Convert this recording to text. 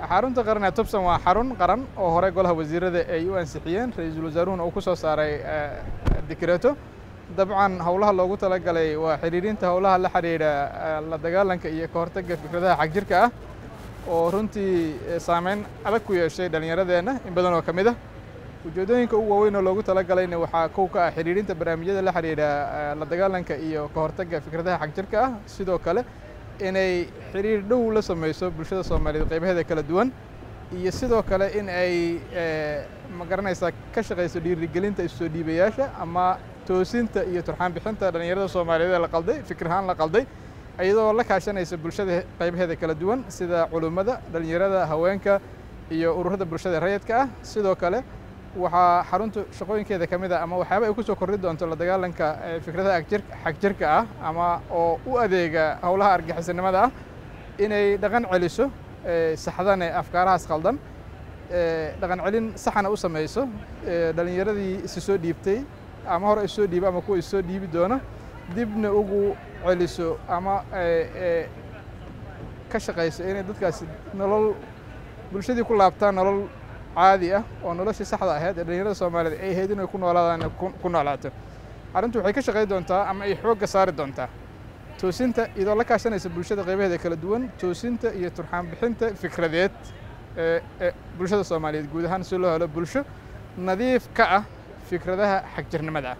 xarunta qaran ee Tubsan waa xarun qaran oo hore golaha wasiirada ay u ansixiyeen ra'iisul wasaaruhuna uu ku soo saaray dekreeto dabcan howlaha loogu talagalay waa xiriirinta howlaha la xiriira la dagaalanka iyo ka hortagga fikradaha xagjirka ah oo runtii saameyn adag ku yeeshay dhallinyaradeenna in badan oo ka mid ah ujeedooyinka ugu waaweyn oo loogu talagalayna waxaa kow ka ah xiriirinta barnaamijyada la xiriira la dagaalanka iyo ka hortagga fikradaha xagjirka ah sidoo kale inay xiriir dhow la samayso bulshada Soomaaliyeed qaybaheeda kala duwan iyo sidoo kale in ay ma garanaysaa ka shaqeyso dhiirigelinta isoo dhiibayaasha ama toosinta iyo turxaan bixinta dhalinyarada Soomaaliyeed ee la qalday fikrahaan la qalday iyadoo la kaashanaysa bulshada qaybaheeda kala duwan sida culimada dhalinyarada haweenka iyo ururada bulshada rayidka ah sidoo kale waxaa xaruntu shaqooyinkeeda ka mid ah ama waxyaabo ay ku soo kordhi doonto la dagaalanka fikradaha xagjirka ah ama oo u adeega howlaha argagixisnimada ah inay dhaqan celiso saxdan ee afkaarahaas qaldan dhaqan celin saxana u samayso dhalinyaradii is soo dhiibtay ama hore is soo dhiibay ama kuwa is soo dhiibi doona dibna ugu celiso ama ka shaqeyso inay dadkaasi nolol bulshadii ku laabtaan nolol caadi ah oo noloshii saxda ahayd ee dhalinyarada Soomaaliyeed ay ahayd inay ku noolaadaan ku noolaato arrintu waxay ka shaqeyn doontaa ama ay xoogga saari doontaa toosinta iyadoo la kaashanaysa bulshada qaybaheeda kala duwan toosinta iyo turxaan bixinta fikradeed ee bulshada Soomaaliyeed guud ahaan si loo helo bulsho nadiif ka ah fikradaha xagjirnimada ah